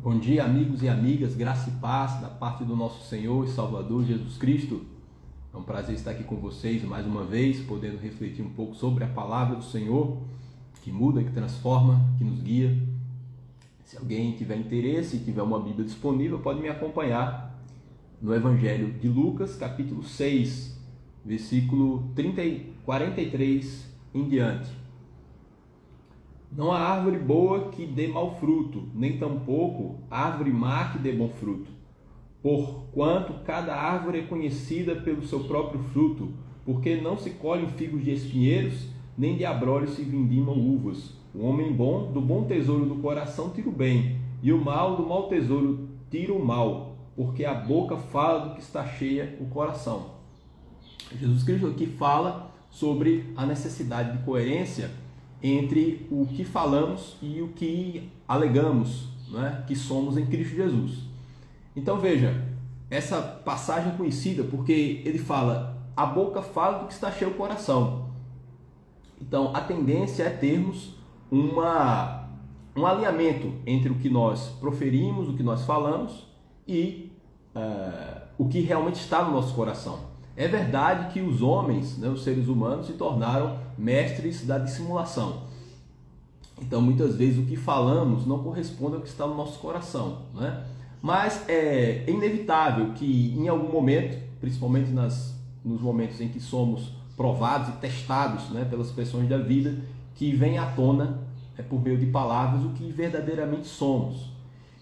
Bom dia, amigos e amigas, graça e paz da parte do nosso Senhor e Salvador Jesus Cristo. É um prazer estar aqui com vocês mais uma vez, podendo refletir um pouco sobre a palavra do Senhor, que muda, que transforma, que nos guia. Se alguém tiver interesse e tiver uma Bíblia disponível, pode me acompanhar no Evangelho de Lucas, capítulo 6, versículo 43 em diante. Não há árvore boa que dê mau fruto, nem tampouco árvore má que dê bom fruto. Porquanto cada árvore é conhecida pelo seu próprio fruto, porque não se colhem figos de espinheiros, nem de abrolhos se vindimam uvas. O homem bom, do bom tesouro do coração, tira o bem, e o mal, do mau tesouro, tira o mal, porque a boca fala do que está cheia o coração. Jesus Cristo aqui fala sobre a necessidade de coerência entre o que falamos e o que alegamos, né, que somos em Cristo Jesus. Então veja, essa passagem é conhecida porque ele fala, a boca fala do que está cheio o coração. Então a tendência é termos um alinhamento entre o que nós proferimos, o que nós falamos e o que realmente está no nosso coração. É verdade que os homens, né, os seres humanos, se tornaram mestres da dissimulação. Então, muitas vezes, o que falamos não corresponde ao que está no nosso coração, né? Mas é inevitável que, em algum momento, principalmente nos momentos em que somos provados e testados, né, pelas pressões da vida, que vem à tona, por meio de palavras, o que verdadeiramente somos.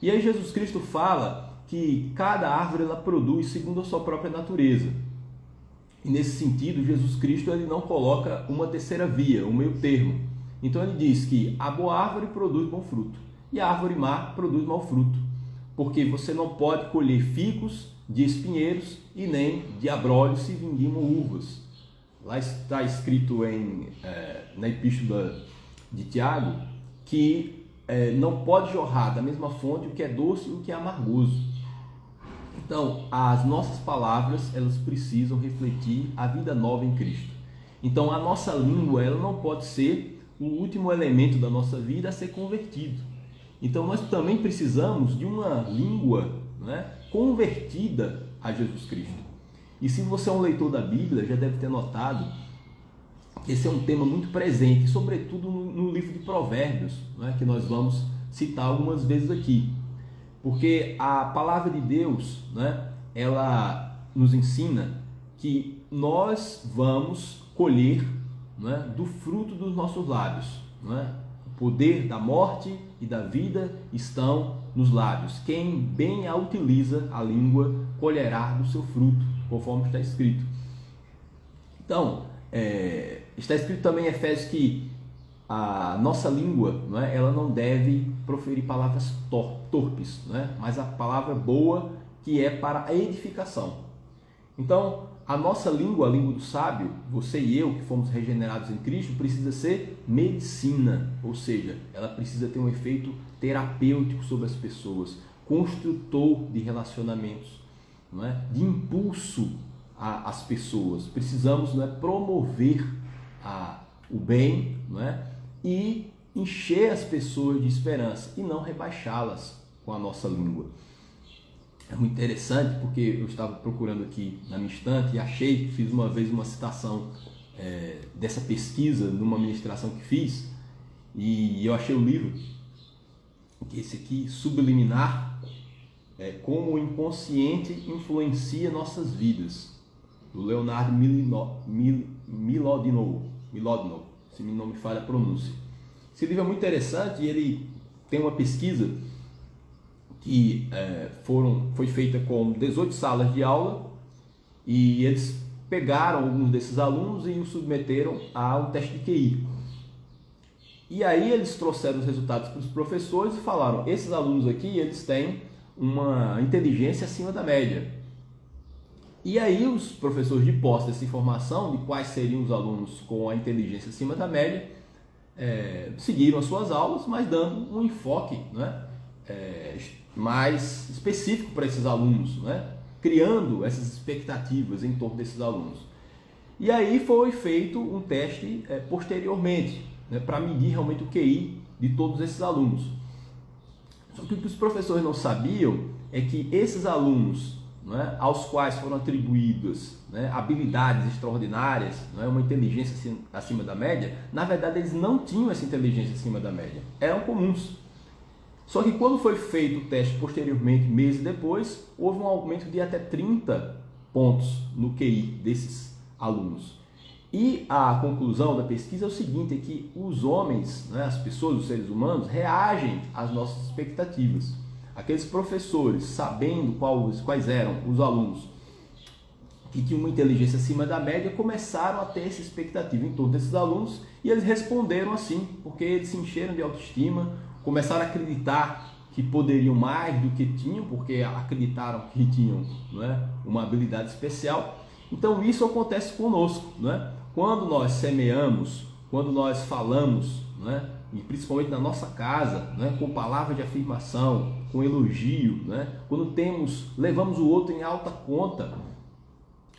E aí Jesus Cristo fala que cada árvore ela produz segundo a sua própria natureza. E nesse sentido, Jesus Cristo ele não coloca uma terceira via, um meio termo. Então ele diz que a boa árvore produz bom fruto e a árvore má produz mau fruto. Porque você não pode colher figos de espinheiros e nem de abrolhos se vindimam uvas. Lá está escrito na epístola de Tiago que não pode jorrar da mesma fonte o que é doce e o que é amargoso. Então, as nossas palavras, elas precisam refletir a vida nova em Cristo. Então, a nossa língua, ela não pode ser o último elemento da nossa vida a ser convertido. Então, nós também precisamos de uma língua, né, convertida a Jesus Cristo. E se você é um leitor da Bíblia, já deve ter notado que esse é um tema muito presente, sobretudo no livro de Provérbios, né, que nós vamos citar algumas vezes aqui. Porque a palavra de Deus, né, ela nos ensina que nós vamos colher, né, do fruto dos nossos lábios. Né? O poder da morte e da vida estão nos lábios. Quem bem a utiliza, a língua, colherá do seu fruto, conforme está escrito. Então, está escrito também em Efésios que a nossa língua, né, ela não deve proferir palavras torpes, né, mas a palavra boa que é para a edificação. Então, a nossa língua, a língua do sábio, você e eu que fomos regenerados em Cristo, precisa ser medicina, ou seja, ela precisa ter um efeito terapêutico sobre as pessoas, construtor de relacionamentos, não é, de impulso às pessoas. Precisamos, não é, promover o bem, não é, e encher as pessoas de esperança e não rebaixá-las com a nossa língua. É muito interessante porque eu estava procurando aqui na minha estante e fiz uma vez uma citação dessa pesquisa numa ministração que fiz e eu achei o livro, que esse aqui, Subliminar, Como o Inconsciente Influencia Nossas Vidas, do Leonardo Mlodinow, se não me falha a pronúncia. Esse livro é muito interessante e ele tem uma pesquisa que foi feita com 18 salas de aula e eles pegaram alguns desses alunos e os submeteram a um teste de QI. E aí eles trouxeram os resultados para os professores e falaram, esses alunos aqui, eles têm uma inteligência acima da média. E aí os professores, de posse dessa informação, de quais seriam os alunos com a inteligência acima da média, seguiram as suas aulas, mas dando um enfoque, né, mais específico para esses alunos, né, criando essas expectativas em torno desses alunos. E aí foi feito um teste posteriormente, né, para medir realmente o QI de todos esses alunos. Só que o que os professores não sabiam é que esses alunos, não é, aos quais foram atribuídas, né, habilidades extraordinárias, não é, uma inteligência acima da média, na verdade eles não tinham essa inteligência acima da média, eram comuns. Só que quando foi feito o teste posteriormente, meses depois, houve um aumento de até 30 pontos no QI desses alunos. E a conclusão da pesquisa é o seguinte, é que os homens, né, as pessoas, os seres humanos, reagem às nossas expectativas. Aqueles professores, sabendo quais eram os alunos que tinham uma inteligência acima da média, começaram a ter essa expectativa em torno desses alunos e eles responderam assim, porque eles se encheram de autoestima, começaram a acreditar que poderiam mais do que tinham, porque acreditaram que tinham, não é, uma habilidade especial. Então isso acontece conosco, não é? Quando nós semeamos, quando nós falamos, não é? E principalmente na nossa casa, né, com palavras de afirmação, com elogio, né, quando levamos o outro em alta conta,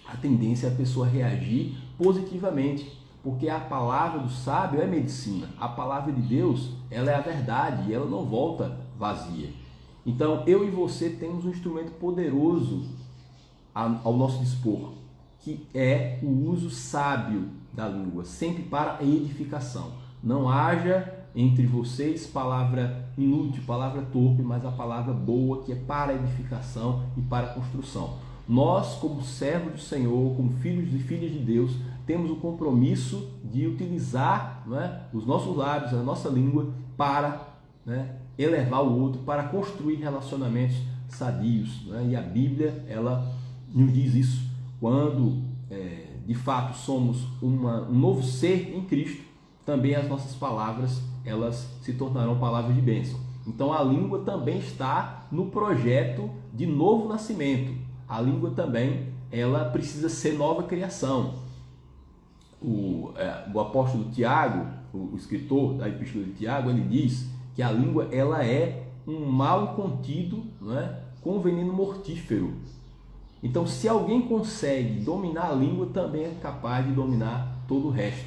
a tendência é a pessoa reagir positivamente, porque a palavra do sábio é medicina, a palavra de Deus, ela é a verdade e ela não volta vazia. Então eu e você temos um instrumento poderoso ao nosso dispor, que é o uso sábio da língua, sempre para edificação. Não haja entre vocês palavra inútil, palavra torpe, mas a palavra boa, que é para edificação e para construção. Nós, como servos do Senhor, como filhos e filhas de Deus, temos o compromisso de utilizar, né, os nossos lábios, a nossa língua, para, né, elevar o outro, para construir relacionamentos sadios. Né? E a Bíblia, ela nos diz isso. Quando, de fato, somos um novo ser em Cristo, também as nossas palavras, elas se tornarão palavras de bênção. Então a língua também está no projeto de novo nascimento. A língua também, ela precisa ser nova criação. O apóstolo Tiago, o escritor da Epístola de Tiago, ele diz que a língua, ela é um mal contido, não é, com veneno mortífero. Então, se alguém consegue dominar a língua, também é capaz de dominar todo o resto.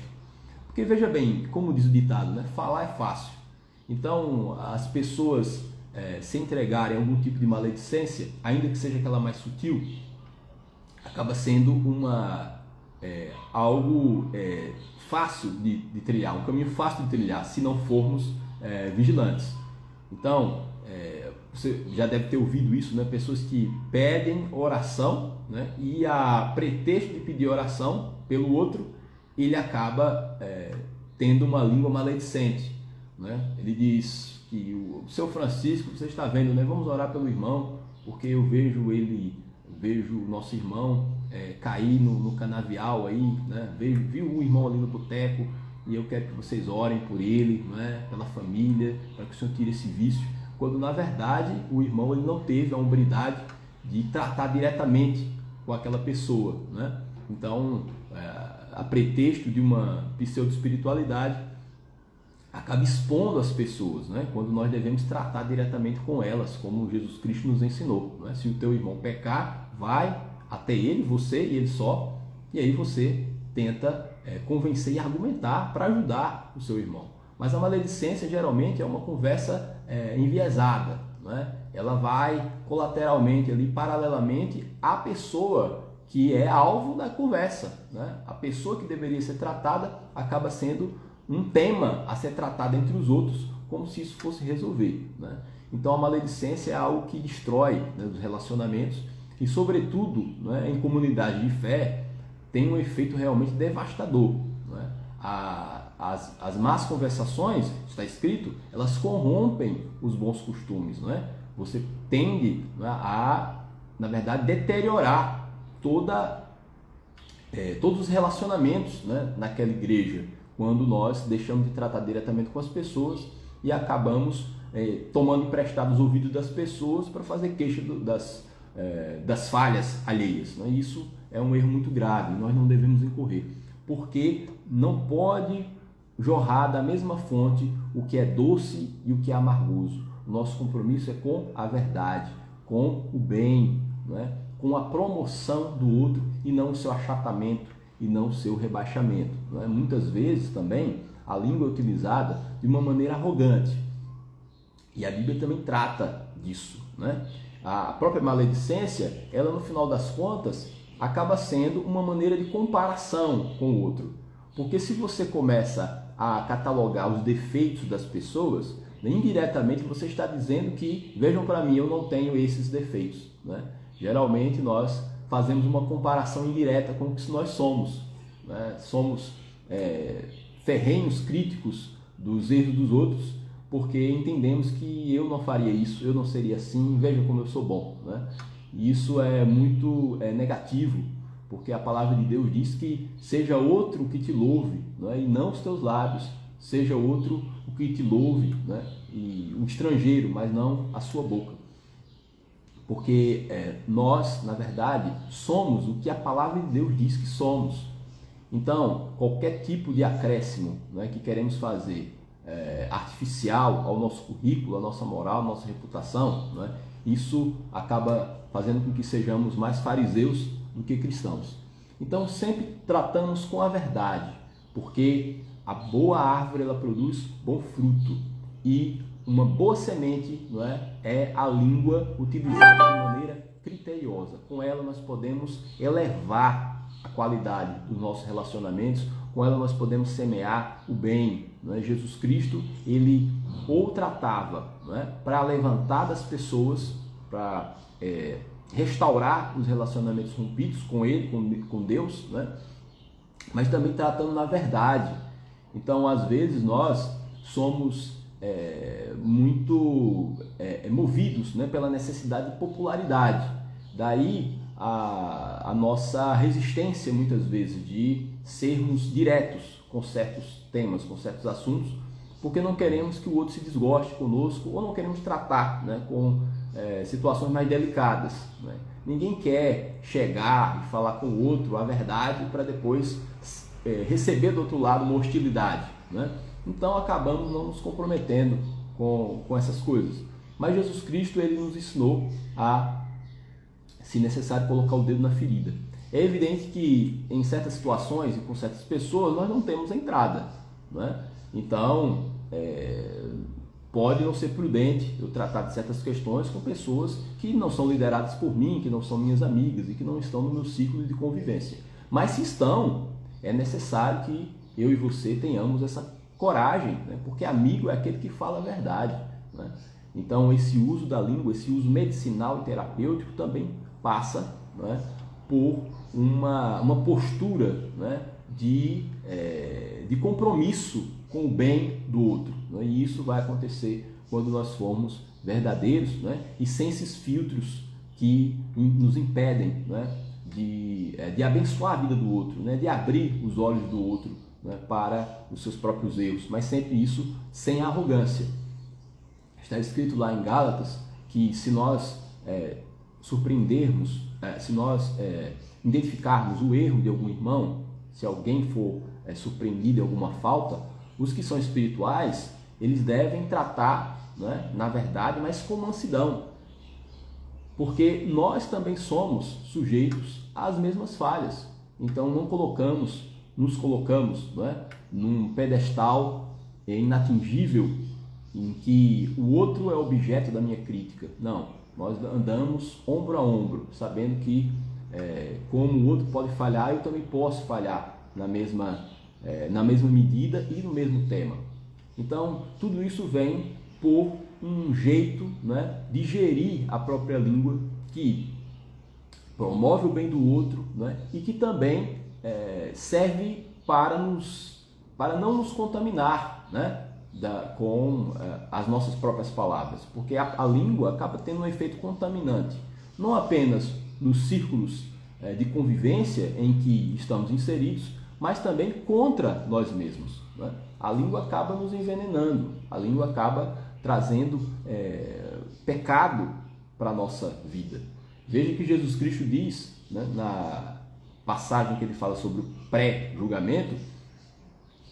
Porque veja bem, como diz o ditado, né? Falar é fácil. Então, as pessoas se entregarem a algum tipo de maledicência, ainda que seja aquela mais sutil, acaba sendo algo fácil de trilhar, um caminho fácil de trilhar, se não formos vigilantes. Então, você já deve ter ouvido isso, né? Pessoas que pedem oração, né? E a pretexto de pedir oração pelo outro, ele acaba tendo uma língua maledicente, né? Ele diz que o seu Francisco, você está vendo, né? Vamos orar pelo irmão, porque eu vejo o nosso irmão cair no canavial aí, né? Viu o irmão ali no boteco e eu quero que vocês orem por ele, né? Pela família, para que o Senhor tire esse vício. Quando na verdade o irmão, ele não teve a hombridade de tratar diretamente com aquela pessoa, né? Então, a pretexto de uma pseudo-espiritualidade, acaba expondo as pessoas, né? Quando nós devemos tratar diretamente com elas, como Jesus Cristo nos ensinou, né? Se o teu irmão pecar, vai até ele, você e ele só, e aí você tenta convencer e argumentar para ajudar o seu irmão. Mas a maledicência geralmente é uma conversa enviesada, né? Ela vai colateralmente ali, paralelamente à pessoa que é alvo da conversa, né? A pessoa que deveria ser tratada acaba sendo um tema a ser tratado entre os outros, como se isso fosse resolver, né? Então a maledicência é algo que destrói, né, os relacionamentos e, sobretudo, né, em comunidade de fé, tem um efeito realmente devastador, né? As más conversações, está escrito, elas corrompem os bons costumes, não é? Você tende, né, na verdade, deteriorar todos os relacionamentos, né, naquela igreja, quando nós deixamos de tratar diretamente com as pessoas e acabamos tomando emprestado os ouvidos das pessoas para fazer queixa das falhas alheias, né? Isso é um erro muito grave, nós não devemos incorrer, porque não pode jorrar da mesma fonte o que é doce e o que é amargoso. O nosso compromisso é com a verdade, com o bem, né? Com a promoção do outro e não o seu achatamento e não o seu rebaixamento, né? Muitas vezes também a língua é utilizada de uma maneira arrogante. E a Bíblia também trata disso, né? A própria maledicência, ela no final das contas, acaba sendo uma maneira de comparação com o outro. Porque se você começa a catalogar os defeitos das pessoas, indiretamente você está dizendo que, vejam para mim, eu não tenho esses defeitos, né? Geralmente nós fazemos uma comparação indireta com o que nós somos, né? Somos ferrenhos críticos dos erros dos outros, porque entendemos que eu não faria isso, eu não seria assim, vejam como eu sou bom, né? E isso é muito negativo, porque a palavra de Deus diz que seja outro que te louve, né? E não os teus lábios, seja outro o que te louve, né? E um estrangeiro, mas não a sua boca. Porque nós, na verdade, somos o que a palavra de Deus diz que somos. Então, qualquer tipo de acréscimo, né, que queremos fazer artificial ao nosso currículo, à nossa moral, à nossa reputação, né, isso acaba fazendo com que sejamos mais fariseus do que cristãos. Então, sempre tratamos com a verdade, porque a boa árvore ela produz bom fruto e uma boa semente, não é a língua utilizada de maneira criteriosa. Com ela nós podemos elevar a qualidade dos nossos relacionamentos, com ela nós podemos semear o bem. Não é? Jesus Cristo, ele ou tratava, não é, para levantar das pessoas, para restaurar os relacionamentos rompidos com ele, com Deus, não é? Mas também tratando na verdade. Então, às vezes, nós somos muito movidos, né, pela necessidade de popularidade. Daí a nossa resistência, muitas vezes, de sermos diretos com certos temas, com certos assuntos, porque não queremos que o outro se desgoste conosco ou não queremos tratar, né, com situações mais delicadas, né? Ninguém quer chegar e falar com o outro a verdade para depois receber do outro lado uma hostilidade, né? Então acabamos não nos comprometendo com essas coisas. Mas Jesus Cristo, ele nos ensinou a, se necessário, colocar o dedo na ferida. É evidente que em certas situações e com certas pessoas nós não temos entrada, né? Então pode não ser prudente eu tratar de certas questões com pessoas que não são lideradas por mim, que não são minhas amigas e que não estão no meu ciclo de convivência. Mas se estão, é necessário que eu e você tenhamos essa coragem, né? Porque amigo é aquele que fala a verdade, né? Então esse uso da língua, esse uso medicinal e terapêutico também passa, né, por uma postura, né, de compromisso com o bem do outro, né? E isso vai acontecer quando nós formos verdadeiros, né, e sem esses filtros que nos impedem, né, de abençoar a vida do outro, né, de abrir os olhos do outro, né, para os seus próprios erros, mas sempre isso sem arrogância. Está escrito lá em Gálatas que se nós surpreendermos, se nós identificarmos o erro de algum irmão, se alguém for surpreendido em alguma falta, os que são espirituais, eles devem tratar, né, na verdade, mas com mansidão, porque nós também somos sujeitos às mesmas falhas. Então não nos colocamos, não é, num pedestal inatingível em que o outro é objeto da minha crítica. Não, nós andamos ombro a ombro, sabendo que como o outro pode falhar, eu também posso falhar na mesma medida e no mesmo tema. Então tudo isso vem por um jeito, né, de gerir a própria língua que promove o bem do outro, né, e que também serve para não nos contaminar, né, com as nossas próprias palavras, porque a língua acaba tendo um efeito contaminante, não apenas nos círculos de convivência em que estamos inseridos, mas também contra nós mesmos, né? A língua acaba nos envenenando, a língua acaba trazendo pecado para a nossa vida. Veja que Jesus Cristo diz, né, na passagem que ele fala sobre o pré-julgamento,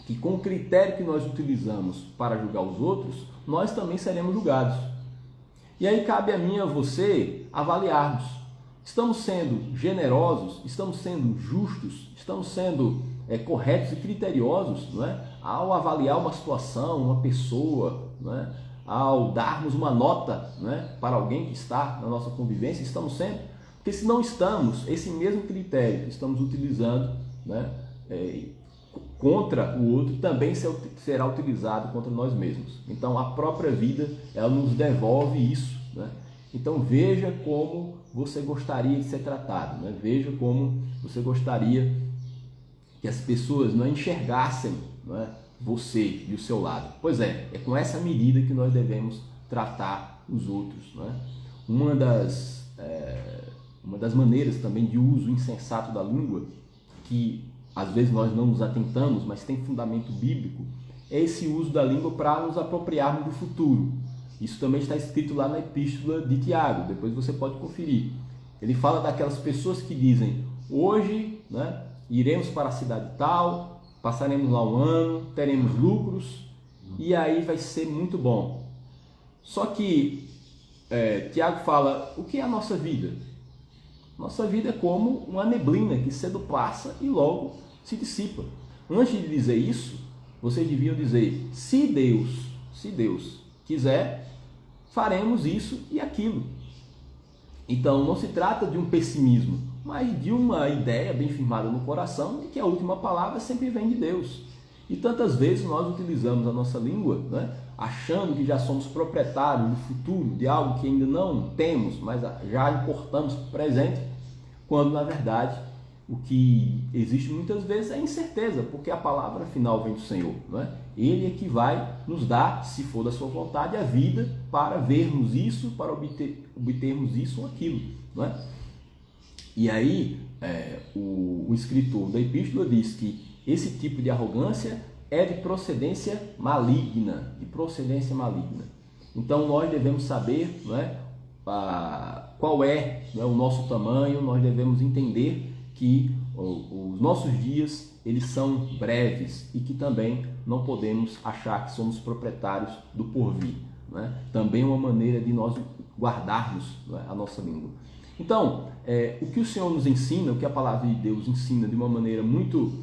que com o critério que nós utilizamos para julgar os outros, nós também seremos julgados. E aí cabe a mim e a você avaliarmos. Estamos sendo generosos? Estamos sendo justos? Estamos sendo corretos e criteriosos, não é, ao avaliar uma situação, uma pessoa, não é, ao darmos uma nota, né, para alguém que está na nossa convivência, estamos sendo? Porque se não estamos, esse mesmo critério que estamos utilizando, né, contra o outro também será utilizado contra nós mesmos. Então a própria vida, ela nos devolve isso, né? Então veja como você gostaria de ser tratado, né? Veja como você gostaria que as pessoas não enxergassem, né, você e o seu lado. Pois é com essa medida que nós devemos tratar os outros, né? Uma das maneiras também de uso insensato da língua, que às vezes nós não nos atentamos, mas tem fundamento bíblico, é esse uso da língua para nos apropriarmos do futuro. Isso também está escrito lá na epístola de Tiago, depois você pode conferir. Ele fala daquelas pessoas que dizem, hoje, né, iremos para a cidade tal, passaremos lá um ano, teremos lucros, e aí vai ser muito bom. Só que Tiago fala, o que é a nossa vida? Nossa vida é como uma neblina que cedo passa e logo se dissipa. Antes de dizer isso, vocês deviam dizer, se Deus quiser, faremos isso e aquilo. Então não se trata de um pessimismo, mas de uma ideia bem firmada no coração de que a última palavra sempre vem de Deus. E tantas vezes nós utilizamos a nossa língua, né, achando que já somos proprietários do futuro, de algo que ainda não temos, mas já importamos para o presente, quando na verdade o que existe muitas vezes é incerteza, porque a palavra final vem do Senhor, não é? Ele é que vai nos dar, se for da sua vontade, a vida para vermos isso, para obtermos isso ou aquilo, não é? E aí o escritor da epístola diz que esse tipo de arrogância é de procedência maligna, Então nós devemos saber, não é, qual é, não é, o nosso tamanho, nós devemos entender que os nossos dias eles são breves e que também não podemos achar que somos proprietários do porvir, né? Também é uma maneira de nós guardarmos, né, a nossa língua. Então, o que o Senhor nos ensina, o que a palavra de Deus ensina de uma maneira muito,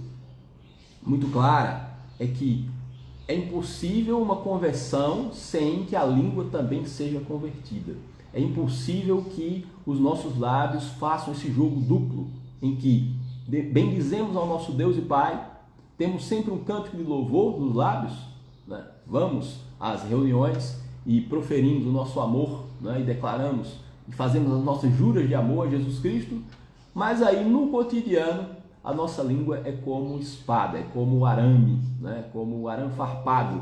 muito clara, é que é impossível uma conversão sem que a língua também seja convertida. É impossível que os nossos lábios façam esse jogo duplo, em que bendizemos ao nosso Deus e Pai, temos sempre um cântico de louvor nos lábios, né? Vamos às reuniões e proferimos o nosso amor, né? E declaramos e fazemos as nossas juras de amor a Jesus Cristo, mas aí no cotidiano a nossa língua é como espada, é como o arame, né? Como o arame farpado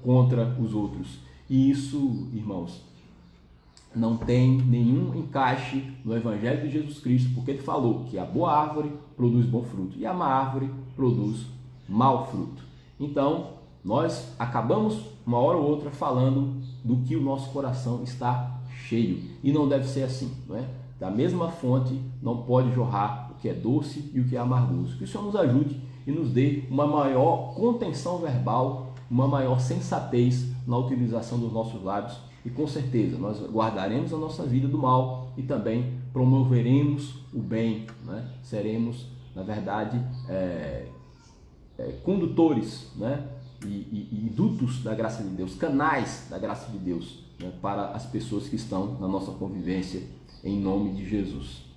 contra os outros. E isso, irmãos, não tem nenhum encaixe no Evangelho de Jesus Cristo, porque ele falou que a boa árvore produz bom fruto e a má árvore produz mau fruto. Então, nós acabamos uma hora ou outra falando do que o nosso coração está cheio, e não deve ser assim, não é? Da mesma fonte não pode jorrar o que é doce e o que é amargoso. Que o Senhor nos ajude e nos dê uma maior contenção verbal, uma maior sensatez na utilização dos nossos lábios, e com certeza nós guardaremos a nossa vida do mal e também promoveremos o bem, né? Seremos, na verdade, condutores, né? E dutos da graça de Deus, canais da graça de Deus, né? Para as pessoas que estão na nossa convivência, em nome de Jesus.